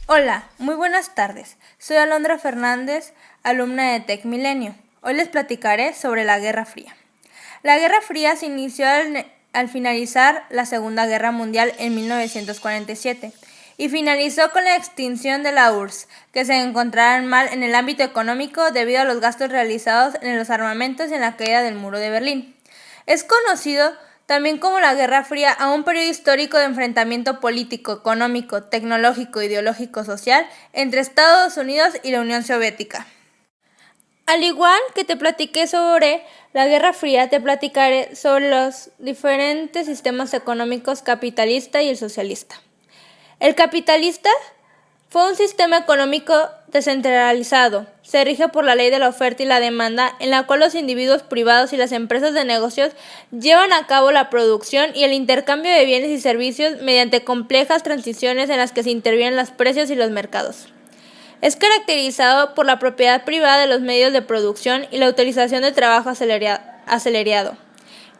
Hola, muy buenas tardes. Soy Alondra Fernández, alumna de Tec Milenio. Hoy les platicaré sobre la Guerra Fría. La Guerra Fría se inició al finalizar la Segunda Guerra Mundial en 1947 y finalizó con la extinción de la URSS, que se encontraban mal en el ámbito económico debido a los gastos realizados en los armamentos y en la caída del muro de Berlín. Es conocido también como la Guerra Fría a un periodo histórico de enfrentamiento político, económico, tecnológico, ideológico, social entre Estados Unidos y la Unión Soviética. Al igual que te platiqué sobre la Guerra Fría, te platicaré sobre los diferentes sistemas económicos capitalista y el socialista. El capitalista fue un sistema económico descentralizado. Se rige por la ley de la oferta y la demanda, en la cual los individuos privados y las empresas de negocios llevan a cabo la producción y el intercambio de bienes y servicios mediante complejas transiciones en las que se intervienen los precios y los mercados. Es caracterizado por la propiedad privada de los medios de producción y la utilización de trabajo acelerado,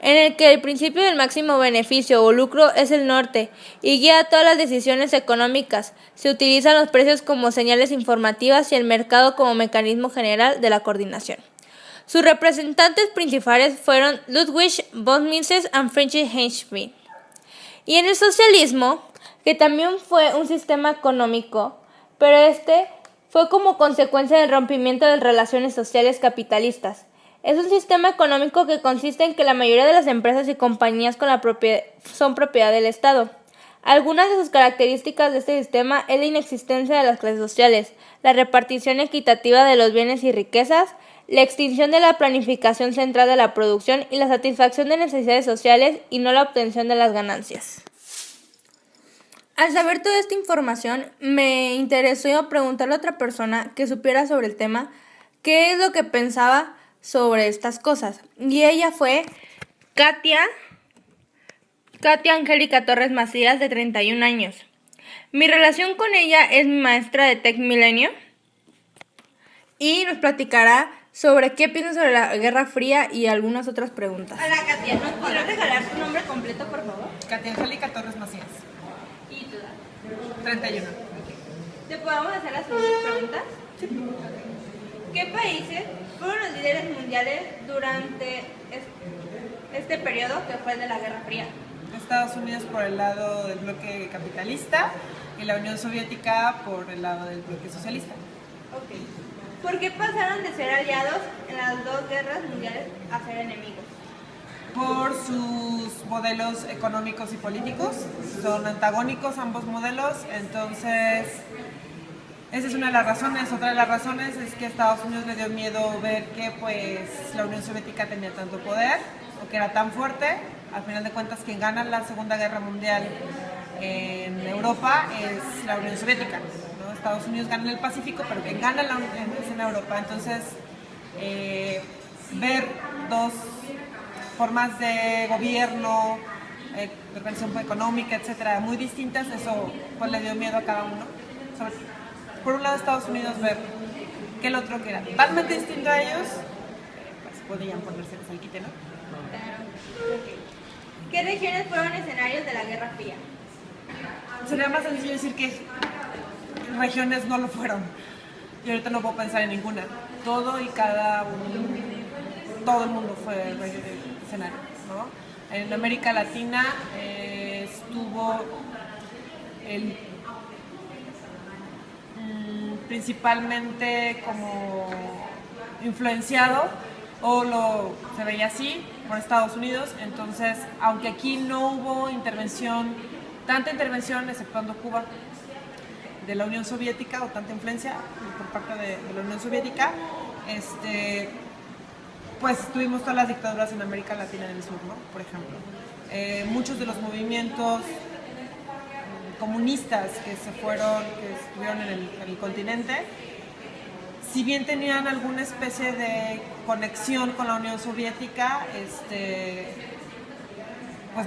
en el que el principio del máximo beneficio o lucro es el norte y guía todas las decisiones económicas. Se utilizan los precios como señales informativas y el mercado como mecanismo general de la coordinación. Sus representantes principales fueron Ludwig von Mises y Friedrich Hayek. Y en el socialismo, que también fue un sistema económico, pero este fue como consecuencia del rompimiento de relaciones sociales capitalistas. Es un sistema económico que consiste en que la mayoría de las empresas y compañías son propiedad del Estado. Algunas de sus características de este sistema es la inexistencia de las clases sociales, la repartición equitativa de los bienes y riquezas, la extinción de la planificación central de la producción y la satisfacción de necesidades sociales y no la obtención de las ganancias. Al saber toda esta información, me interesó preguntarle a otra persona que supiera sobre el tema qué es lo que pensaba sobre estas cosas. Y ella fue Katia Angélica Torres Macías, de 31 años. Mi relación con ella es mi maestra de Tec Milenio y nos platicará sobre qué piensa sobre la Guerra Fría y algunas otras preguntas. Hola Katia, ¿nos podrías regalar tu nombre completo, por favor? Katia Angélica Torres Macías. ¿Y tu edad? 31. ¿Te podemos hacer las siguientes preguntas? Sí. ¿Qué países fueron los líderes mundiales durante este periodo que fue el de la Guerra Fría? Estados Unidos por el lado del bloque capitalista y la Unión Soviética por el lado del bloque socialista. Ok. ¿Por qué pasaron de ser aliados en las dos guerras mundiales a ser enemigos? Por sus modelos económicos y políticos. Son antagónicos ambos modelos, entonces esa es una de las razones. Otra de las razones es que a Estados Unidos le dio miedo ver que la Unión Soviética tenía tanto poder o que era tan fuerte. Al final de cuentas, quien gana la Segunda Guerra Mundial en Europa es la Unión Soviética, ¿no? Estados Unidos gana en el Pacífico, pero quien gana es en Europa. Entonces, ver dos formas de gobierno, de organización económica, etcétera, muy distintas, eso pues le dio miedo a cada uno. Por un lado, Estados Unidos ver que el otro, que era totalmente distinto a ellos, pues podían ponerse al quite, ¿no? ¿Qué regiones fueron escenarios de la Guerra Fría? Sería más sencillo decir que regiones no lo fueron. Y ahorita no puedo pensar en ninguna. Todo y cada uno, todo el mundo fue escenario, ¿no? En América Latina estuvo principalmente como influenciado, se veía así, por Estados Unidos. Entonces, aunque aquí no hubo tanta intervención, exceptuando Cuba, de la Unión Soviética, o tanta influencia por parte de la Unión Soviética, pues tuvimos todas las dictaduras en América Latina del Sur, ¿no? Por ejemplo. Muchos de los movimientos comunistas que estuvieron en el continente, si bien tenían alguna especie de conexión con la Unión Soviética, pues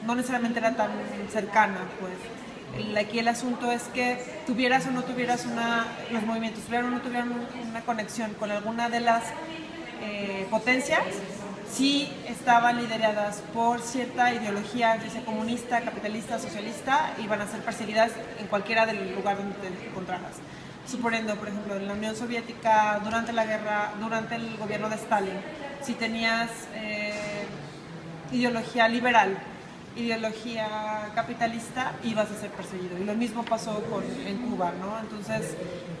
no necesariamente era tan cercana, pues. Aquí el asunto es que tuvieras o no tuvieras los movimientos, tuvieran o no tuvieran una conexión con alguna de las potencias, sí estaban lideradas por cierta ideología, ya sea comunista, capitalista, socialista, iban a ser perseguidas en cualquiera del lugar donde te encontraras. Suponiendo, por ejemplo, en la Unión Soviética, durante la guerra, durante el gobierno de Stalin, si tenías ideología liberal, ideología capitalista, ibas a ser perseguido. Y lo mismo pasó en Cuba, ¿no? Entonces,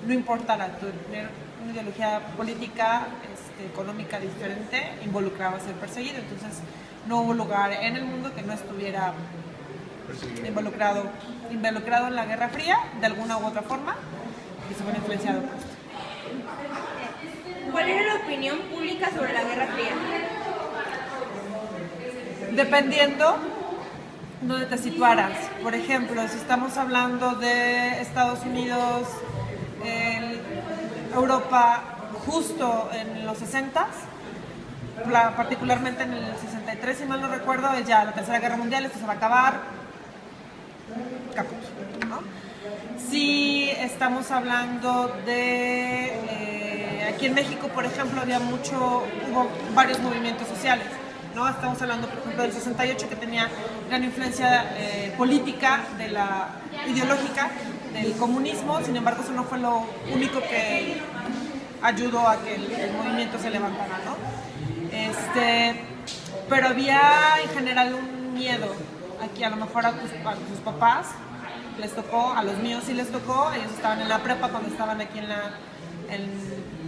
no importara tener una ideología política, económica diferente, involucraba ser perseguido. Entonces, no hubo lugar en el mundo que no estuviera involucrado en la Guerra Fría, de alguna u otra forma, y se fue influenciado por esto. ¿Cuál era la opinión pública sobre la Guerra Fría? Dependiendo donde te situaras. Por ejemplo, si estamos hablando de Estados Unidos, Europa, justo en los 60s, particularmente en el 63, si mal no recuerdo, es ya la Tercera Guerra Mundial, esto se va a acabar, caput, ¿no? Si estamos hablando de aquí en México, por ejemplo, hubo varios movimientos sociales, ¿no? Estamos hablando, por ejemplo, del 68, que tenía gran influencia política, ideológica del comunismo. Sin embargo, eso no fue lo único que ayudó a que el movimiento se levantara, ¿no? Pero había en general un miedo. Aquí a lo mejor a tus papás les tocó, a los míos sí les tocó. Ellos estaban en la prepa cuando estaban aquí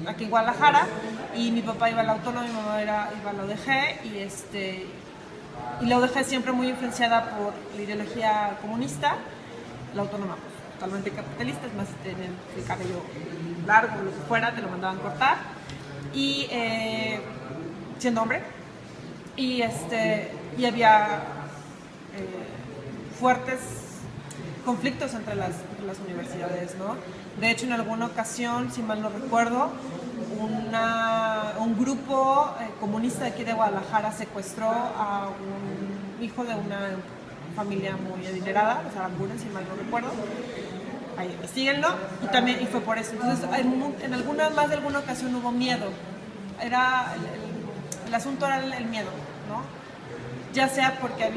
aquí en Guadalajara, y mi papá iba a la Autónoma, mi mamá iba a la UDG, y la UDG siempre muy influenciada por la ideología comunista, la Autónoma pues, totalmente capitalista, es más, si tenían el cabello largo o lo que fuera, te lo mandaban cortar, y siendo hombre, y había fuertes conflictos entre las universidades, ¿no? De hecho, en alguna ocasión, si mal no recuerdo, un grupo comunista de aquí de Guadalajara secuestró a un hijo de una familia muy adinerada, o sea, Aranguren, si mal no recuerdo. Ahí investíguenlo, y fue por eso. Entonces, más de alguna ocasión hubo miedo. El asunto era el miedo, ¿no? Ya sea porque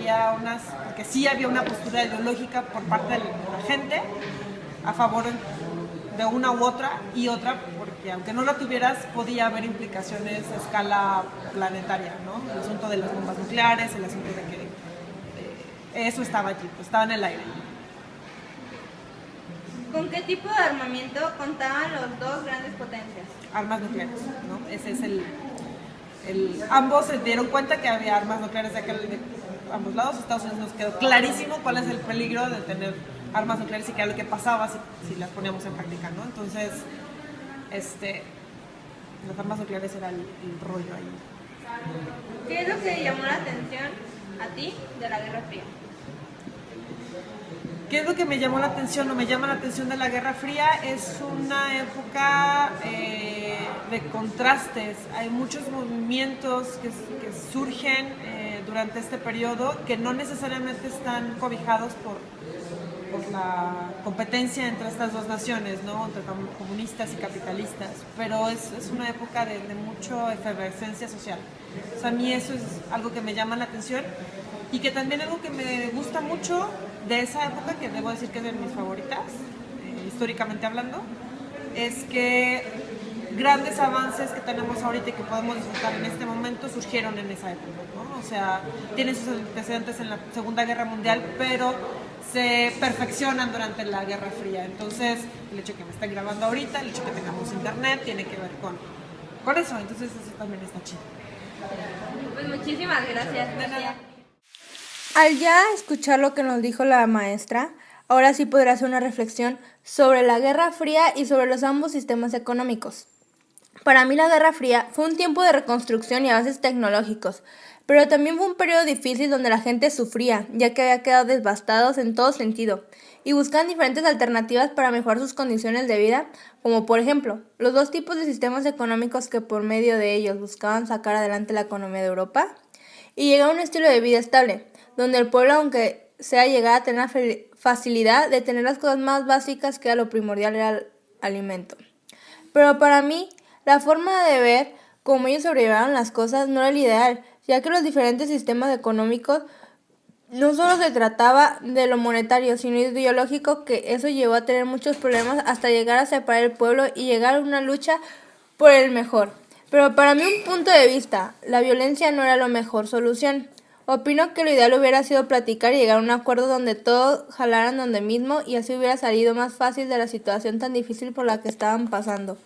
sí había una postura ideológica por parte de la gente a favor de una u otra, y otra porque aunque no la tuvieras podía haber implicaciones a escala planetaria, ¿no? El asunto de las bombas nucleares, el asunto de que eso estaba allí, pues estaba en el aire. ¿Con qué tipo de armamento contaban los dos grandes potencias? Armas nucleares, ¿no? Ese es ambos se dieron cuenta que había armas nucleares de ambos lados. Estados Unidos nos quedó clarísimo cuál es el peligro de tener armas nucleares y qué era lo que pasaba si las poníamos en práctica, ¿no? Entonces, las armas nucleares era el rollo ahí. ¿Qué es lo que llamó la atención a ti de la Guerra Fría? ¿Qué es lo que me llamó la atención o me llama la atención de la Guerra Fría? Es una época de contrastes. Hay muchos movimientos que surgen durante este periodo que no necesariamente están cobijados por la competencia entre estas dos naciones, ¿no? Entre comunistas y capitalistas, pero es una época de mucha efervescencia social. O sea, a mí eso es algo que me llama la atención, y que también algo que me gusta mucho de esa época, que debo decir que es de mis favoritas, históricamente hablando, es que grandes avances que tenemos ahorita y que podemos disfrutar en este momento surgieron en esa época, ¿no? O sea, tienen sus antecedentes en la Segunda Guerra Mundial, pero se perfeccionan durante la Guerra Fría. Entonces, el hecho de que me estén grabando ahorita, el hecho de que tengamos internet, tiene que ver con eso. Entonces, eso también está chido. Pues muchísimas gracias. De nada. Al ya escuchar lo que nos dijo la maestra, ahora sí podrá hacer una reflexión sobre la Guerra Fría y sobre los ambos sistemas económicos. Para mí la Guerra Fría fue un tiempo de reconstrucción y avances tecnológicos, pero también fue un periodo difícil donde la gente sufría, ya que había quedado devastados en todo sentido, y buscaban diferentes alternativas para mejorar sus condiciones de vida, como por ejemplo, los dos tipos de sistemas económicos que por medio de ellos buscaban sacar adelante la economía de Europa, y llegar a un estilo de vida estable, donde el pueblo, aunque sea llegar a tener la facilidad de tener las cosas más básicas, que era lo primordial, era el alimento. Pero para mí, la forma de ver cómo ellos sobrellevaron las cosas no era el ideal, ya que los diferentes sistemas económicos no solo se trataba de lo monetario, sino ideológico, que eso llevó a tener muchos problemas hasta llegar a separar el pueblo y llegar a una lucha por el mejor. Pero para mí, un punto de vista, la violencia no era la mejor solución. Opino que lo ideal hubiera sido platicar y llegar a un acuerdo donde todos jalaran donde mismo y así hubiera salido más fácil de la situación tan difícil por la que estaban pasando.